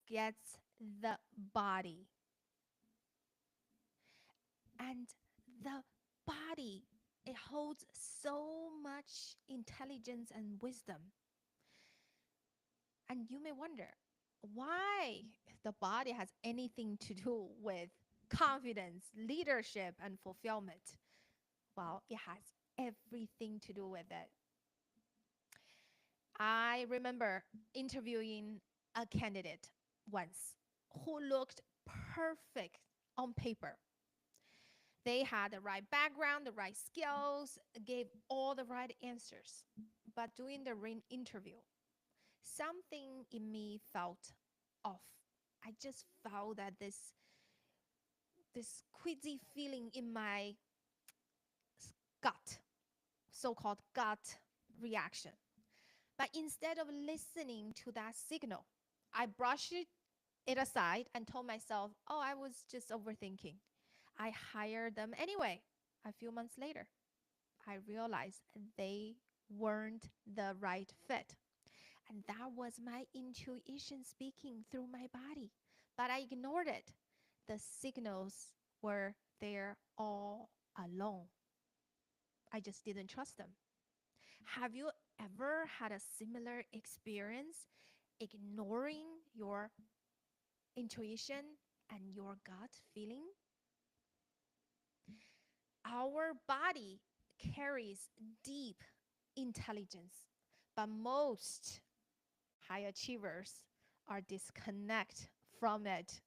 gets the body. And the body, it holds so much intelligence and wisdom. And you may wonder why the body has anything to do with confidence, leadership, and fulfillment. Well, it has everything to do with it. I remember interviewing a candidate once who looked perfect on paper. They had the right background, the right skills, gave all the right answers. But during the interview, something in me felt off. I just felt that this queasy feeling in my gut, so-called gut reaction. But instead of listening to that signal, I brushed it aside and told myself, oh, I was just overthinking. I hired them anyway. A few months later, I realized they weren't the right fit. And that was my intuition speaking through my body. But I ignored it. The signals were there all along. I just didn't trust them. Have you ever had a similar experience ignoring your intuition and your gut feeling? Our body carries deep intelligence, but most high achievers are disconnect from it.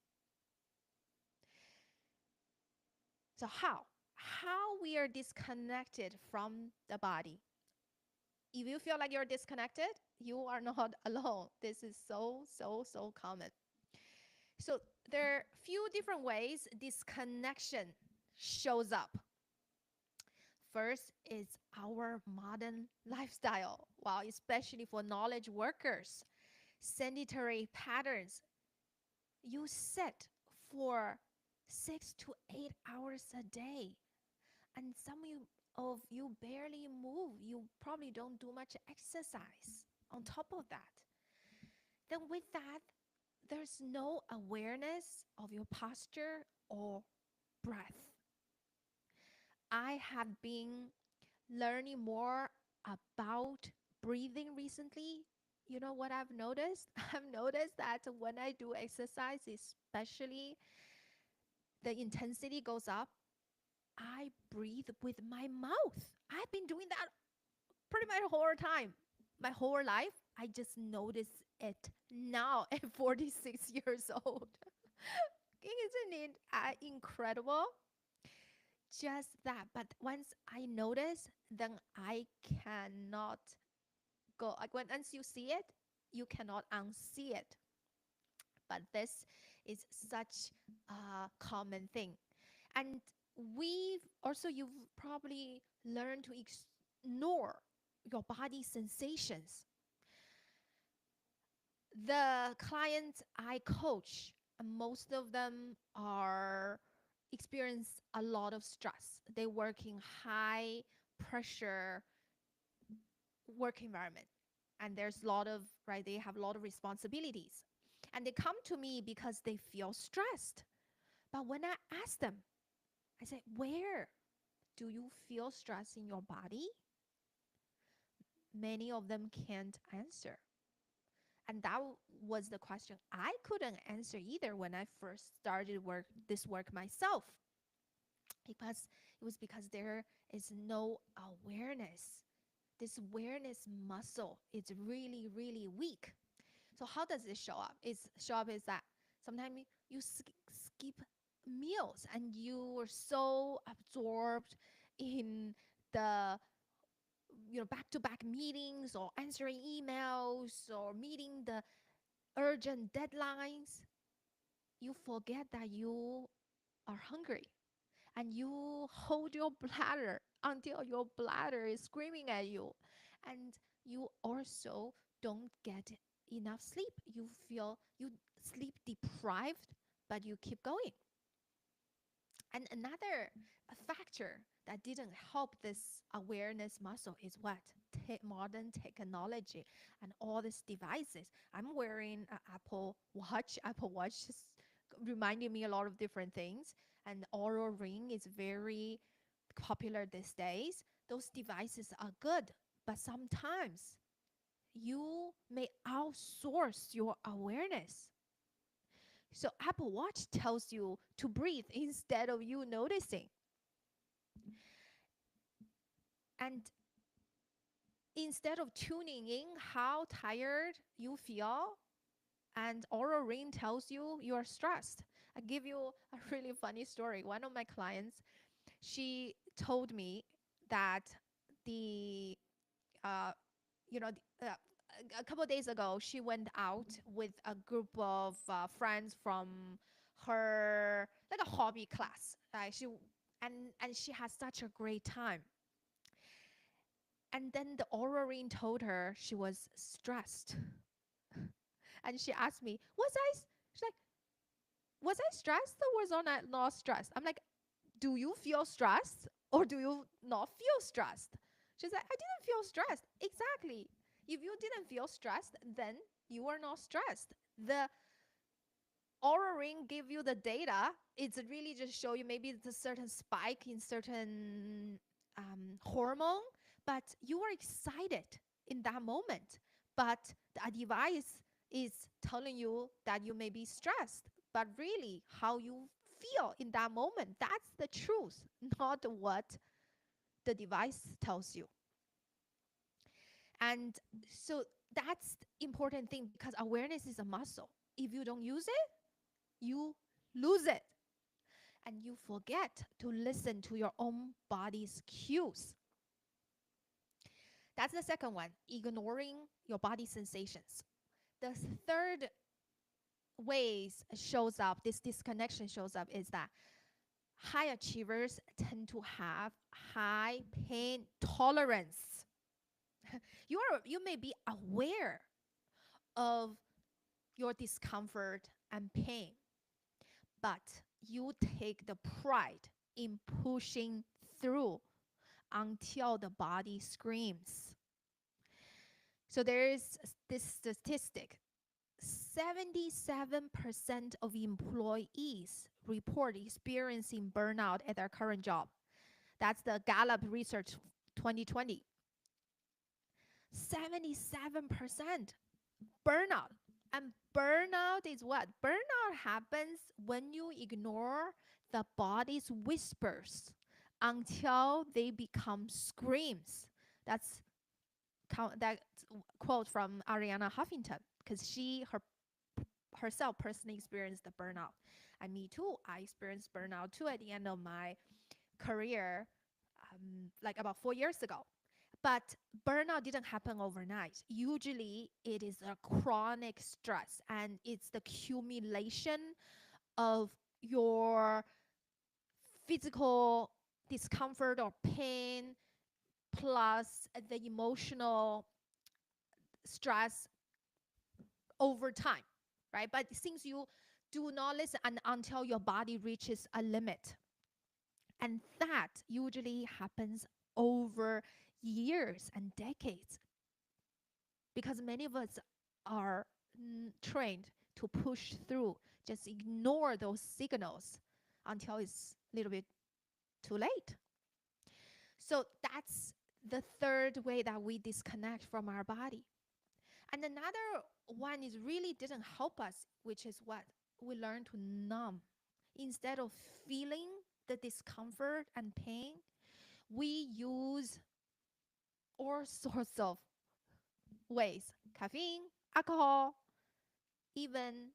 So how we are disconnected from the body? If you feel like you're disconnected, you are not alone. This is so common. So there are few different ways disconnection shows up. First is our modern lifestyle. Wow, especially for knowledge workers, sedentary patterns. You sit for 6 to 8 hours a day, and of you barely move. You probably don't do much exercise on top of that. Then, with that, there's no awareness of your posture or breath. I have been learning more about breathing recently. You know what I've noticed? I've noticed that when I do exercise, especially the intensity goes up, I breathe with my mouth. I've been doing that pretty much the whole time. My whole life, I just notice it now at 46 years old. Isn't it incredible? Just that. But once I notice, then I cannot go. Like once you see it, you cannot unsee it. But this is such a common thing. And you've probably learned to ignore your body sensations. The clients I coach, most of them are experience a lot of stress. They work in high pressure work environment, and there's a lot of right, they have a lot of responsibilities, and they come to me because they feel stressed. But when I ask them, I say, where do you feel stress in your body? Many of them can't answer. And that was the question I couldn't answer either when I first started this work myself. Because it was because there is no awareness. This awareness muscle is really weak. So how does this show up? It's show up is that sometimes you skip meals and you are so absorbed in the back-to-back meetings or answering emails or meeting the urgent deadlines, you forget that you are hungry and you hold your bladder until your bladder is screaming at you. And you also don't get enough sleep. You feel you sleep deprived, but you keep going. And another factor that didn't help this awareness muscle is what? Modern technology and all these devices. I'm wearing an Apple Watch. Apple Watch is reminding me a lot of different things. And Oura Ring is very popular these days. Those devices are good, but sometimes you may outsource your awareness. So Apple Watch tells you to breathe instead of you noticing. And instead of tuning in how tired you feel, and Oura Ring tells you you are stressed. I give you a really funny story. One of my clients, she told me that the uh, you know a couple of days ago she went out with a group of friends from her like a hobby class. And she had such a great time. And then the Aura Ring told her she was stressed. And she asked me, she's like, was I stressed or was I not stressed? I'm like, do you feel stressed or do you not feel stressed? She's like, I didn't feel stressed. Exactly. If you didn't feel stressed, then you are not stressed. The Aura Ring give you the data. It's really just show you maybe it's a certain spike in certain hormone, but you are excited in that moment. But the device is telling you that you may be stressed, but really how you feel in that moment, that's the truth, not what the device tells you. And so that's the important thing because awareness is a muscle. If you don't use it, you lose it and you forget to listen to your own body's cues. That's the second one, ignoring your body sensations. The third ways shows up, this disconnection shows up is that high achievers tend to have high pain tolerance. You may be aware of your discomfort and pain, but you take the pride in pushing through until the body screams. So there is this statistic, 77% of employees report experiencing burnout at their current job. That's the Gallup Research 2020. 77% burnout. And burnout is what? Burnout happens when you ignore the body's whispers until they become screams. That's that quote from Arianna Huffington because she herself personally experienced the burnout. And me too. I experienced burnout too at the end of my career, like about 4 years ago. But burnout didn't happen overnight. Usually, it is a chronic stress and it's the accumulation of your physical discomfort or pain plus the emotional stress over time, right? But since you do not listen until your body reaches a limit, and that usually happens over years and decades because many of us are trained to push through, just ignore those signals until it's a little bit too late. So that's the third way that we disconnect from our body. And another one is really didn't help us, which is what we learn to numb. Instead of feeling the discomfort and pain, we use all sorts of ways, caffeine, alcohol, even,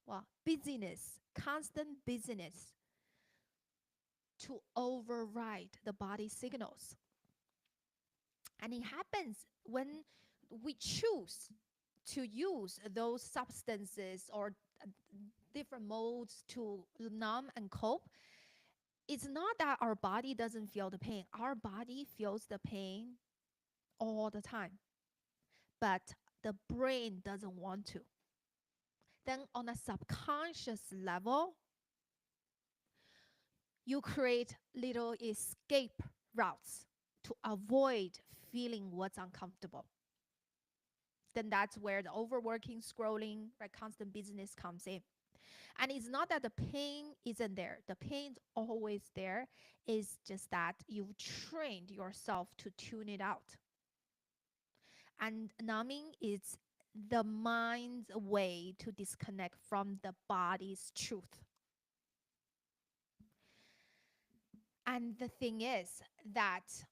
well, busyness, constant busyness to override the body signals. And it happens when we choose to use those substances or different modes to numb and cope. It's not that our body doesn't feel the pain. Our body feels the pain all the time, but the brain doesn't want to. Then on a subconscious level, You create little escape routes to avoid feeling what's uncomfortable. Then that's where the overworking, scrolling, right, constant business comes in. And it's not that the pain isn't there. The pain's always there. It's just that you've trained yourself to tune it out. And numbing is the mind's way to disconnect from the body's truth. And the thing is that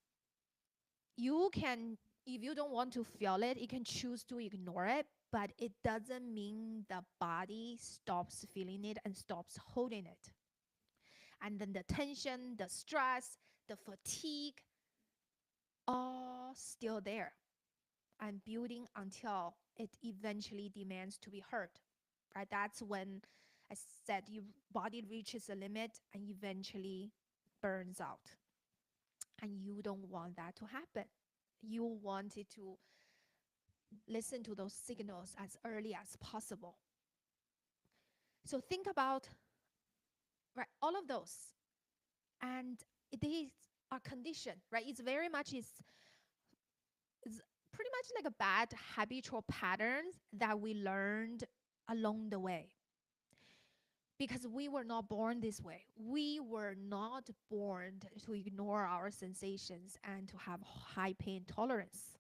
you can, if you don't want to feel it, you can choose to ignore it, but it doesn't mean the body stops feeling it and stops holding it. And then the tension, the stress, the fatigue, all still there and building until it eventually demands to be heard. Right? That's when I said your body reaches a limit and eventually burns out. And you don't want that to happen. You want it to listen to those signals as early as possible. So think about, right, all of those. And it is a condition, right? It's very much is pretty much like a bad habitual patterns that we learned along the way. Because we were not born this way. We were not born to ignore our sensations and to have high pain tolerance.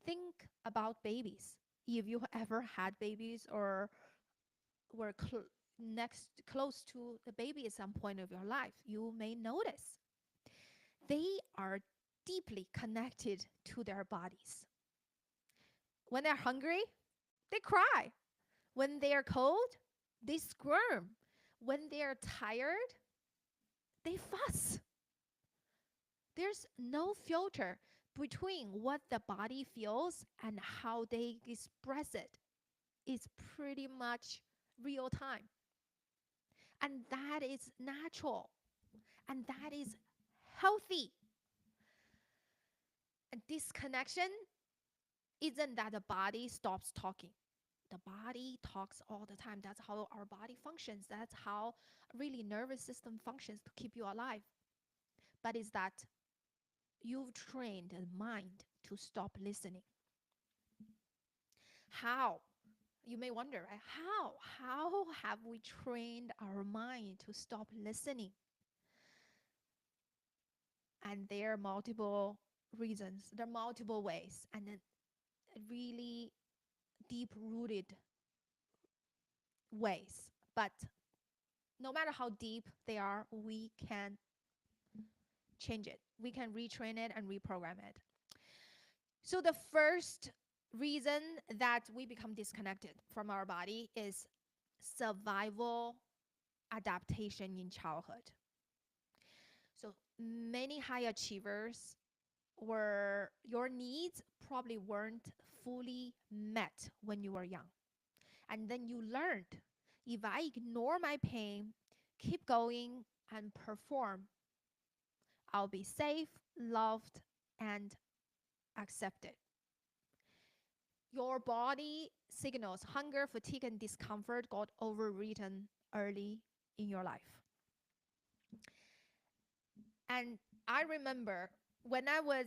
Think about babies. If you ever had babies or were close to the baby at some point of your life, you may notice they are deeply connected to their bodies. When they're hungry, they cry. When they are cold, they squirm. When they are tired, they fuss. There's no filter between what the body feels and how they express it. It's pretty much real time. And that is natural. And that is healthy. And disconnection isn't that the body stops talking. The body talks all the time. That's how our body functions. That's how really nervous system functions to keep you alive. But it's that you've trained the mind to stop listening. How? You may wonder, right? How have we trained our mind to stop listening? And there are multiple reasons. There are multiple ways, and then really deep-rooted ways. But no matter how deep they are, we can change it. We can retrain it and reprogram it. So the first reason that we become disconnected from our body is survival adaptation in childhood. So many high achievers were your needs probably weren't fully met when you were young. And then you learned, if I ignore my pain, keep going and perform, I'll be safe, loved, and accepted. Your body signals hunger, fatigue, and discomfort got overwritten early in your life. And I remember when I was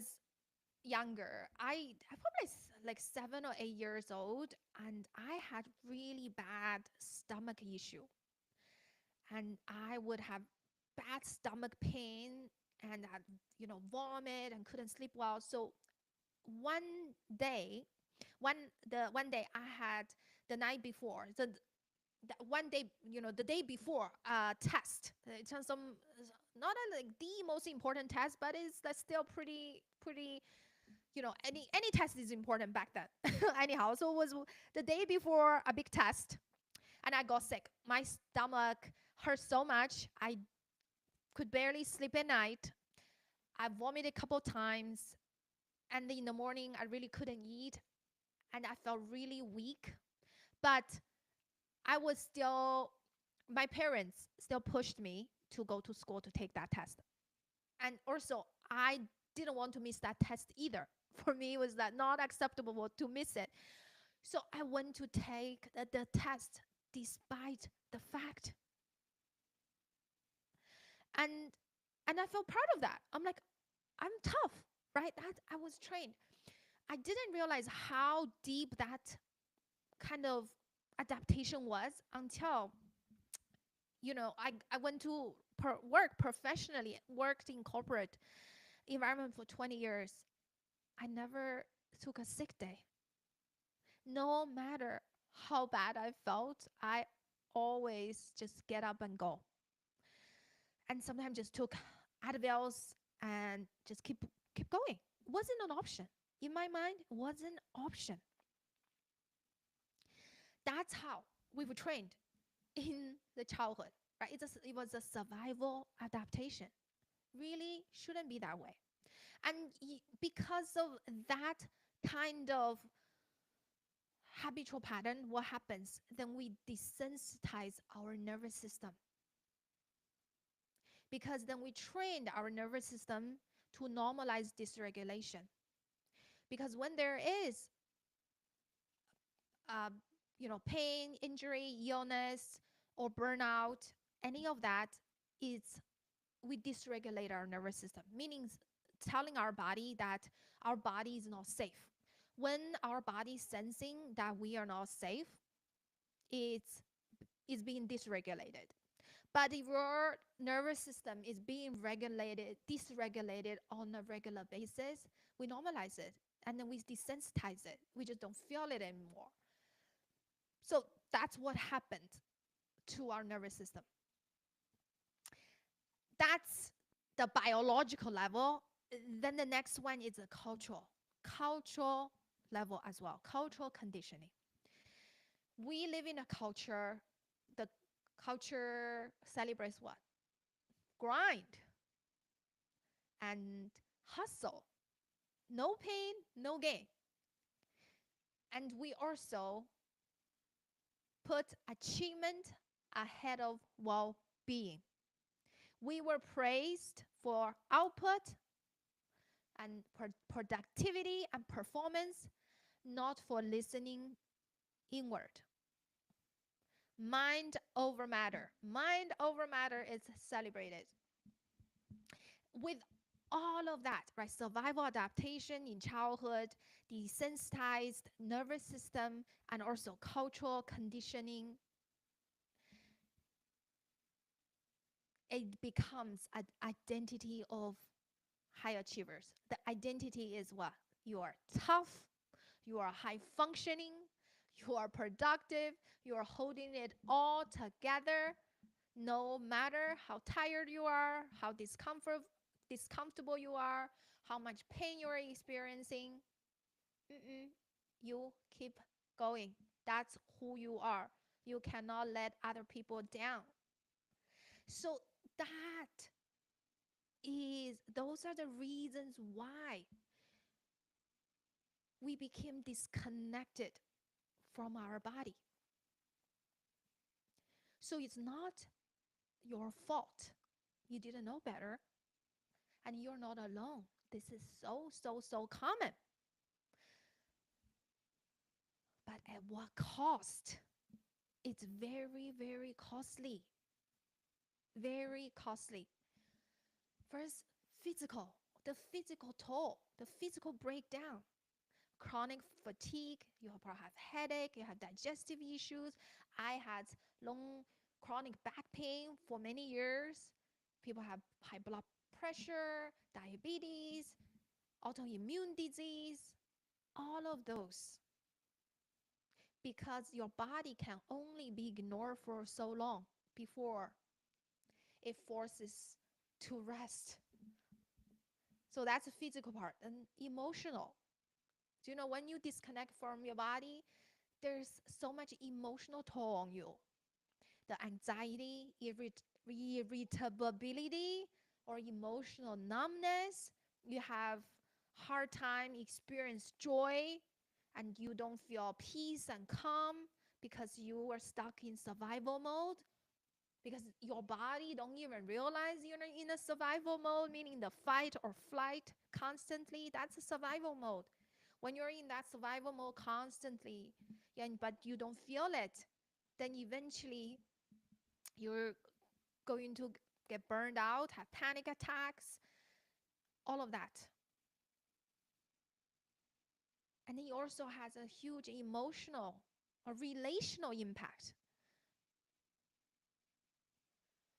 younger, I probably like 7 or 8 years old, and I had really bad stomach issue, and I would have bad stomach pain and I'd, vomit and couldn't sleep well. So one day, one day I had the night before the one day, the day before test. It's some not a, like the most important test, but it's that's still pretty. Any test is important back then. Anyhow, so it was the day before a big test, and I got sick. My stomach hurt so much I could barely sleep at night. I vomited a couple times, and in the morning I really couldn't eat, and I felt really weak. But I was still, my parents still pushed me to go to school to take that test. And also, I didn't want to miss that test either. For me, it was that not acceptable to miss it. So I went to take the test despite the fact. And I feel proud of that. I'm like, I'm tough, right? That I was trained. I didn't realize how deep that kind of adaptation was until, I went to work professionally, worked in corporate environment for 20 years. I never took a sick day. No matter how bad I felt, I always just get up and go. And sometimes just took Advils and just keep going. It wasn't an option. In my mind, it wasn't an option. That's how we were trained in the childhood, right? It was a survival adaptation. Really shouldn't be that way. And because of that kind of habitual pattern, what happens? Then we desensitize our nervous system, because then we trained our nervous system to normalize dysregulation. Because when there is, uh, pain, injury, illness, or burnout, any of that is, we dysregulate our nervous system, meaning telling our body that our body is not safe. When our body is sensing that we are not safe, it's being dysregulated. But if your nervous system is being dysregulated on a regular basis, we normalize it and then we desensitize it. We just don't feel it anymore. So that's what happened to our nervous system. That's the biological level. Then the next one is the cultural level as well, cultural conditioning. We live in a culture, the culture celebrates what? Grind and hustle. No pain, no gain. And we also put achievement ahead of well being. We were praised for output and productivity and performance, not for listening inward. Mind over matter. Mind over matter is celebrated. With all of that, right? Survival adaptation in childhood, desensitized nervous system, and also cultural conditioning, it becomes an identity of high achievers. The identity is what? You are tough, you are high functioning, you are productive, you are holding it all together, no matter how tired you are, how discomfortable you are, how much pain you are experiencing. Mm-mm. You keep going. That's who you are. You cannot let other people down. So that those are the reasons why we became disconnected from our body. So it's not your fault. You didn't know better, and you're not alone. This is so common. But at what cost? It's very costly. Very costly. First, the physical toll, the physical breakdown, chronic fatigue, you probably have headache, you have digestive issues. I had long chronic back pain for many years. People have high blood pressure, diabetes, autoimmune disease, all of those. Because your body can only be ignored for so long before it forces to rest. So that's the physical part. And emotional. Do you know when you disconnect from your body, there's so much emotional toll on you. The anxiety, irritability, or emotional numbness. You have hard time experience joy, and you don't feel peace and calm because you are stuck in survival mode, because your body don't even realize you're in a survival mode, meaning the fight or flight constantly. That's a survival mode. When you're in that survival mode constantly, but you don't feel it, then eventually you're going to get burned out, have panic attacks, all of that. And it also has a huge emotional or relational impact,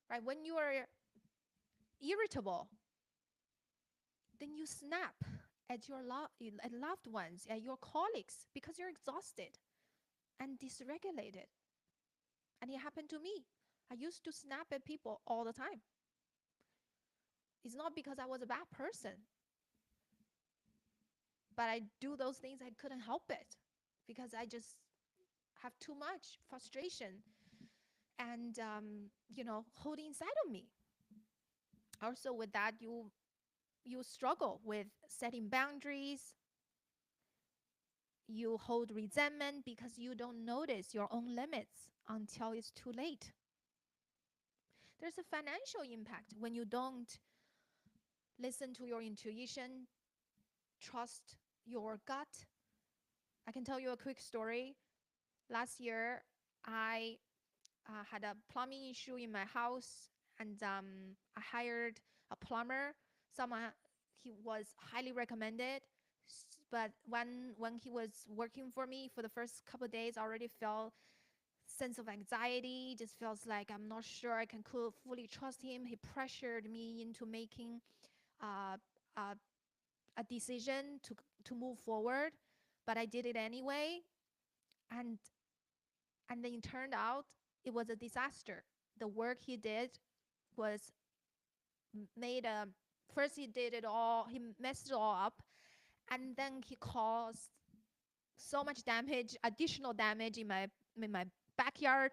right? When you are irritable, then you snap at your at loved ones, at your colleagues, because you're exhausted and dysregulated. And it happened to me. I used to snap at people all the time. It's not because I was a bad person, but I do those things, I couldn't help it because I just have too much frustration and holding inside of me. Also, with that, you struggle with setting boundaries. You hold resentment because you don't notice your own limits until it's too late. There's a financial impact when you don't listen to your intuition, trust your gut. I can tell you a quick story. Last year, I had a plumbing issue in my house, and I hired a plumber. Someone he was highly recommended, but when he was working for me for the first couple of days, I already felt sense of anxiety. Just feels like I'm not sure I can fully trust him. He pressured me into making uh, a, a decision to move forward, but I did it anyway, and then it turned out it was a disaster. The work he did was made a first he did it all, he messed it all up, and then he caused so much damage, additional damage in my backyard.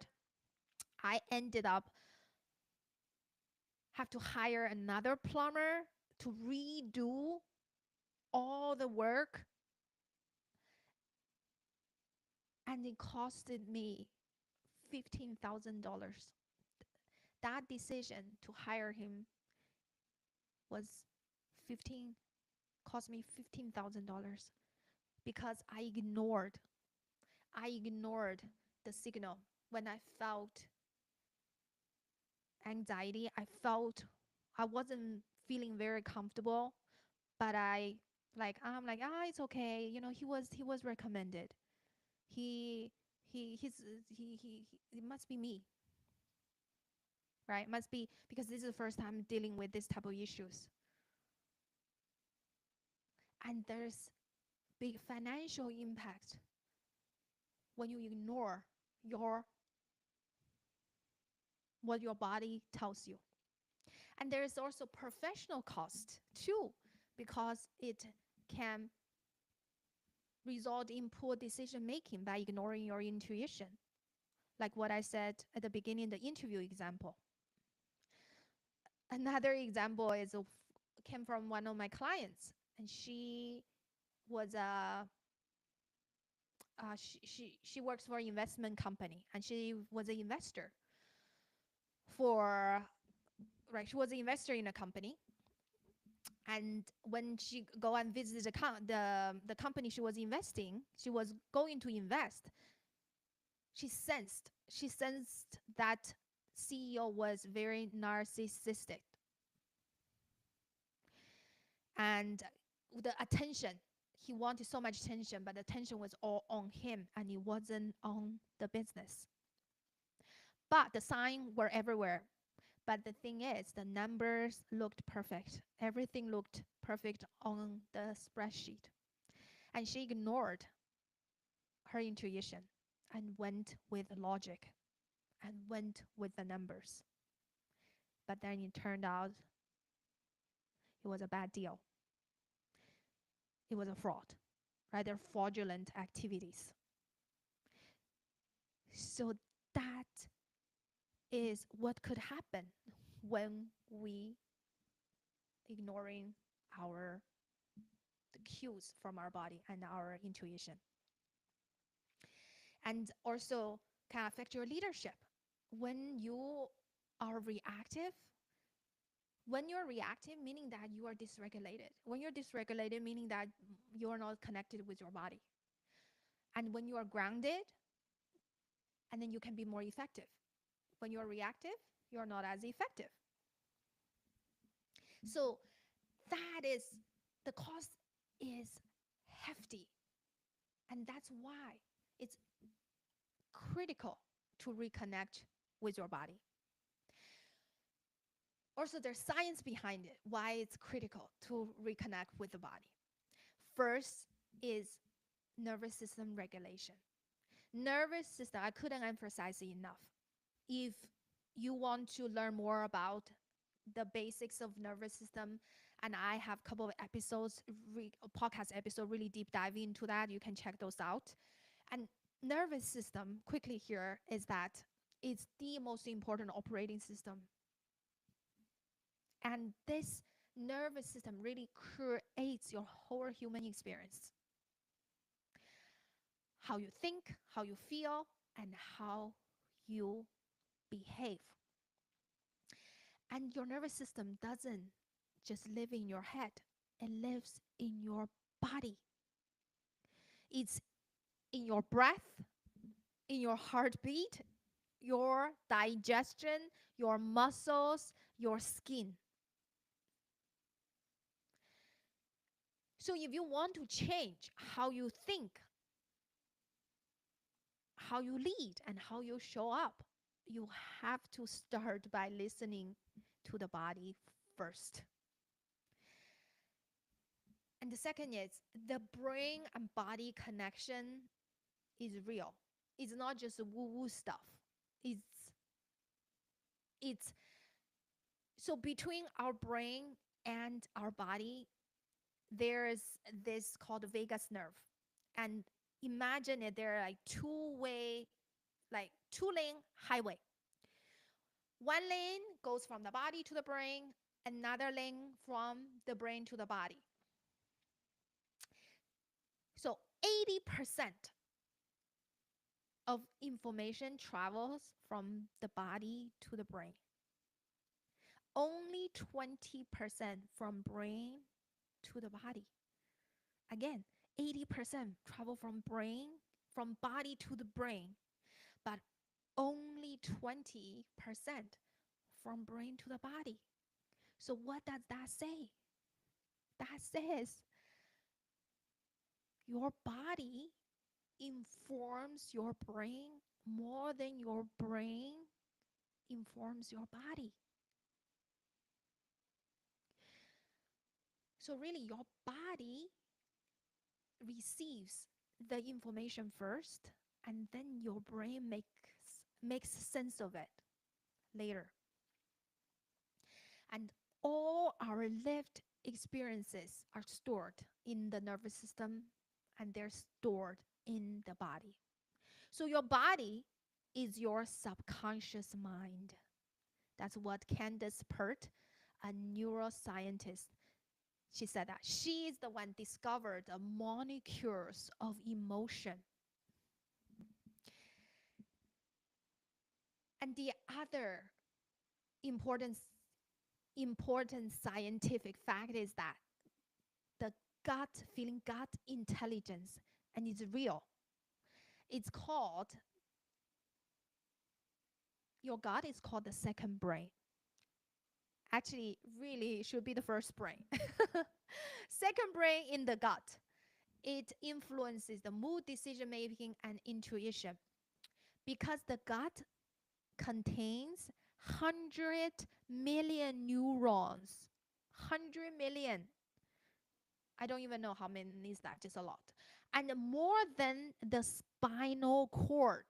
I ended up have to hire another plumber to redo all the work, and it costed me $15,000. That decision to hire him was 15 cost me $15,000 because I ignored the signal. When I felt anxiety, I wasn't feeling very comfortable, but I'm like, it's okay. He was recommended. He he it must be me, right? It must be because this is the first time dealing with this type of issues. And there's big financial impact when you ignore your what your body tells you. And there is also professional cost too, because it can result in poor decision making by ignoring your intuition. Like what I said at the beginning, the interview example. Another example came from one of my clients, and she was a she works for an investment company, and she was an investor for right. She was an investor in a company, and when she go and visit the company she was going to invest, she sensed that CEO was very narcissistic, and the attention, he wanted so much attention, but the attention was all on him and it wasn't on the business. But the signs were everywhere. But the thing is, the numbers looked perfect. Everything looked perfect on the spreadsheet. And she ignored her intuition and went with logic and went with the numbers. But then it turned out it was a bad deal. It was a fraud, right? They're fraudulent activities. So that is what could happen when we ignoring our the cues from our body and our intuition. And also can affect your leadership. When you are reactive, when you're reactive, meaning that you are dysregulated. When you're dysregulated, meaning that you are not connected with your body. And when you are grounded, and then you can be more effective. When you're reactive, you're not as effective. So that is, the cost is hefty. And that's why it's critical to reconnect with your body. Also, there's science behind it, why it's critical to reconnect with the body. First is nervous system regulation. Nervous system, I couldn't emphasize it enough. If you want to learn more about the basics of nervous system, and I have a couple of episodes, podcast episode, really deep dive into that. You can check those out. And nervous system, quickly here, is that it's the most important operating system. And this nervous system really creates your whole human experience. How you think, how you feel, and how you behave. And your nervous system doesn't just live in your head, it lives in your body. It's in your breath, in your heartbeat, your digestion, your muscles, your skin. So if you want to change how you think, how you lead, and how you show up, you have to start by listening to the body first. And the second is the brain and body connection is real. It's not just woo-woo stuff. It's it's so between our brain and our body, there's this called vagus nerve. And imagine it, there are like two-way, like two-lane highway. One lane goes from the body to the brain, another lane from the brain to the body. So 80% of information travels from the body to the brain. Only 20% from brain to the body. Again, 80% travel from body to the brain, but only 20% from brain to the body. So what does that say? That says your body informs your brain more than your brain informs your body. So really, your body receives the information first, and then your brain makes sense of it later. And all our lived experiences are stored in the nervous system, and they're stored in the body. So your body is your subconscious mind. That's what Candace Pert, a neuroscientist, she said that she is the one discovered the molecules of emotion. And the other important important scientific fact is that the gut feeling, gut intelligence, and it's real. It's called, your gut is called the second brain. Actually, really should be the first brain. Second brain in the gut. It influences the mood, decision making, and intuition. Because the gut contains 100 million neurons. 100 million. I don't even know how many is that, just a lot. And more than the spinal cord.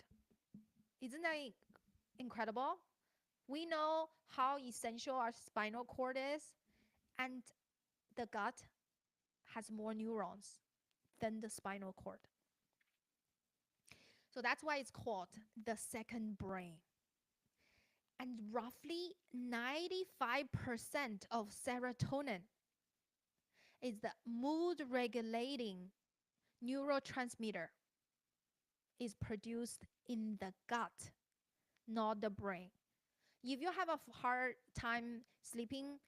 Isn't that incredible? We know how essential our spinal cord is, and the gut has more neurons than the spinal cord. So that's why it's called the second brain. And roughly 95% of serotonin is the mood regulating neurotransmitter is produced in the gut, not the brain. If you have a hard time sleeping,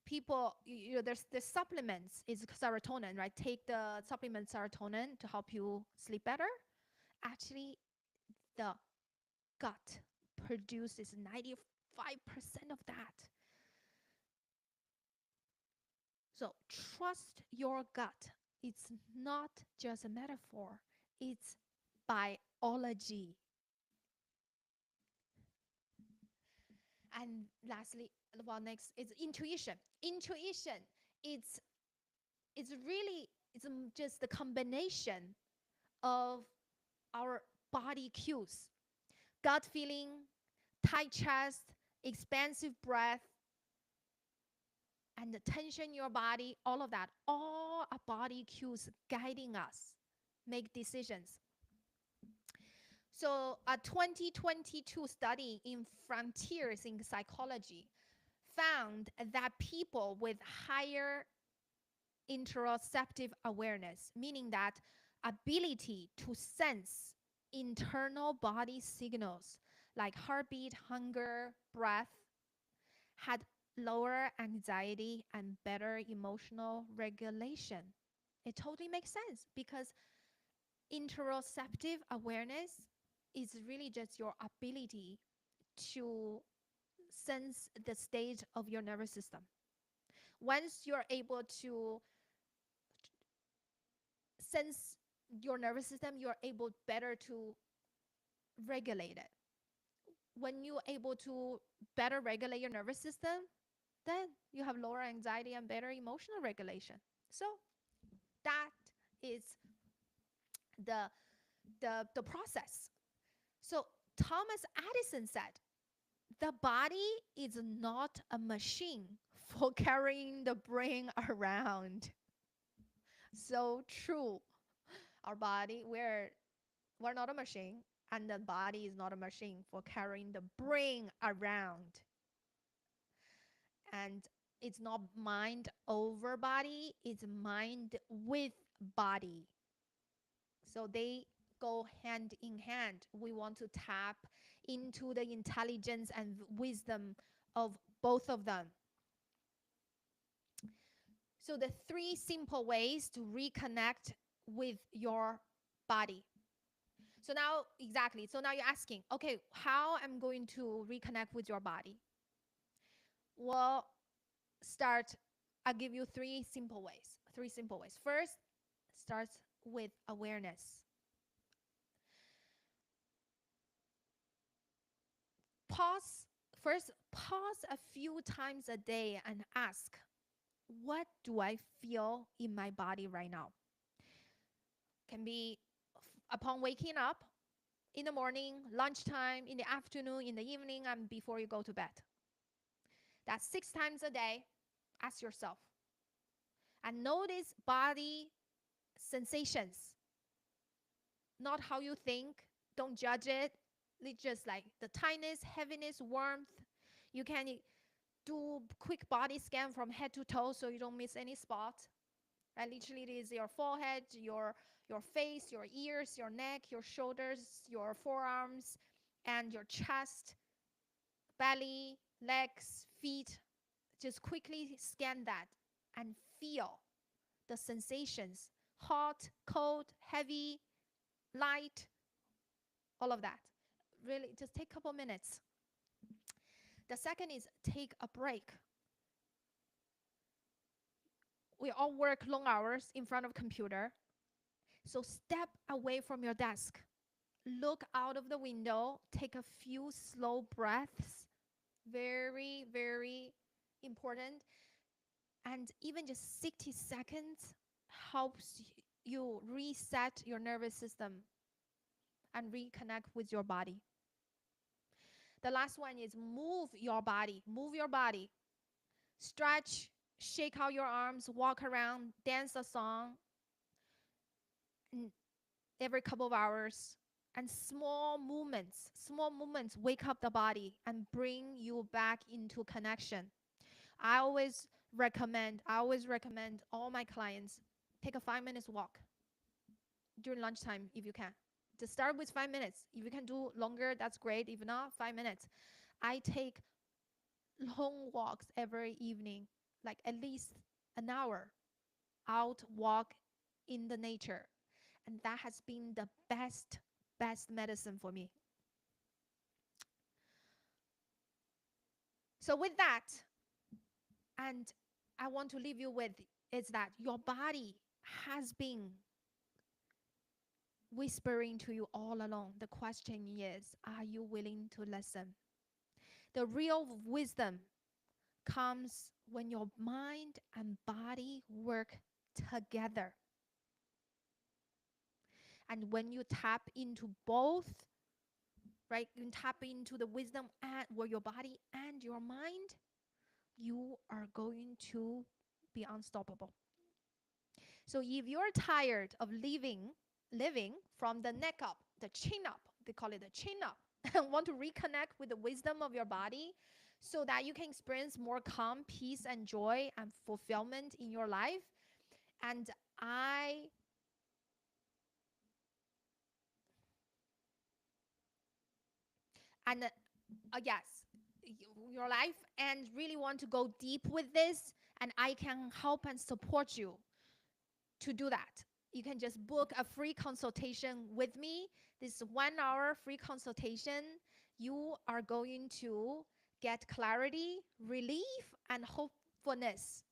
people, there's supplements, is serotonin, right? Take the supplement serotonin to help you sleep better. Actually, the gut produces 95% of that. So trust your gut. It's not just a metaphor, it's biology. And lastly, well, next is intuition. Intuition, it's it's just the combination of our body cues, gut feeling, tight chest, expansive breath, and the tension in your body, all of that, all are body cues guiding us make decisions. So a 2022 study in Frontiers in Psychology found that people with higher interoceptive awareness, meaning that ability to sense internal body signals like heartbeat, hunger, breath, had lower anxiety and better emotional regulation. It totally makes sense because interoceptive awareness is really just your ability to sense the state of your nervous system. Once you're able to sense your nervous system, you're able better to regulate it. When you're able to better regulate your nervous system, then you have lower anxiety and better emotional regulation. So that is the the process. So Thomas Edison said, the body is not a machine for carrying the brain around. So true. Our body, we're not a machine, and the body is not a machine for carrying the brain around. And it's not mind over body, it's mind with body. So they go hand in hand. We want to tap into the intelligence and wisdom of both of them. So the three simple ways to reconnect with your body. So now, exactly. So now you're asking, okay, how I'm going to reconnect with your body? Well, start. I'll give you three simple ways. Three simple ways. First, starts with awareness. Pause. First, pause a few times a day and ask, what do I feel in my body right now? Can be upon waking up, in the morning, lunchtime, in the afternoon, in the evening, and before you go to bed. That's 6 times a day. Ask yourself. And notice body sensations, not how you think. Don't judge it. It's just like the tightness, heaviness, warmth. You can do quick body scan from head to toe so you don't miss any spot. And literally, it is your forehead, your face, your ears, your neck, your shoulders, your forearms, and your chest, belly, legs, feet. Just quickly scan that and feel the sensations: hot, cold, heavy, light, all of that. Really, just take a couple minutes. The second is take a break. We all work long hours in front of computer. So step away from your desk. Look out of the window, take a few slow breaths. Very, very important. And even just 60 seconds helps you reset your nervous system and reconnect with your body. The last one is move your body. Move your body. Stretch, shake out your arms, walk around, dance a song every couple of hours. And small movements wake up the body and bring you back into connection. I always recommend all my clients take a 5 minutes walk during lunchtime if you can. Just start with 5 minutes. If you can do longer, that's great. If not, 5 minutes. I take long walks every evening, like at least an hour out walk in the nature. And that has been the best medicine for me. So with that, and I want to leave you with is that your body has been whispering to you all along. The question is, are you willing to listen? The real wisdom comes when your mind and body work together. And when you tap into both, right, you tap into the wisdom and where your body and your mind, you are going to be unstoppable. So if you're tired of living from the neck up, the chin up, they call it the chin up, and want to reconnect with the wisdom of your body so that you can experience more calm, peace, and joy and fulfillment in your life. And I and yes, your life and really want to go deep with this, and I can help and support you to do that. You can just book a free consultation with me. This 1 hour free consultation. You are going to get clarity, relief, and hopefulness.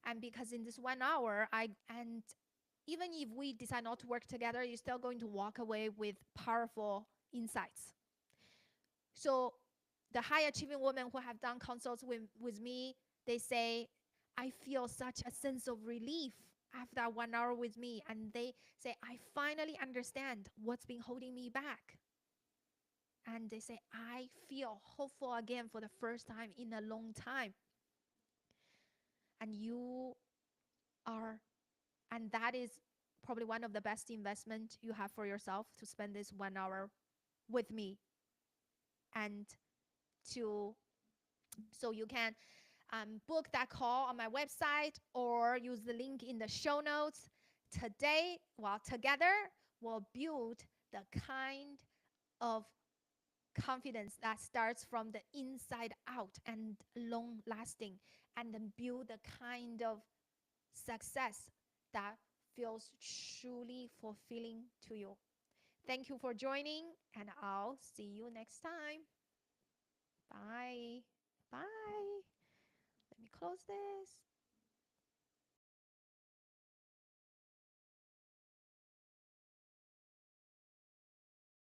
And because in this 1 hour, and even if we decide not to work together, you're still going to walk away with powerful insights. So the high achieving women who have done consults with me, they say, I feel such a sense of relief after 1 hour with me. And they say, I finally understand what's been holding me back. And they say, I feel hopeful again for the first time in a long time. And you are, and that is probably one of the best investment you have for yourself, to spend this 1 hour with me. And to, so you can book that call on my website or use the link in the show notes. Today, well, together, we'll build the kind of confidence that starts from the inside out and long lasting, and then build the kind of success that feels truly fulfilling to you. Thank you for joining, and I'll see you next time. Bye. Bye. Let me close this.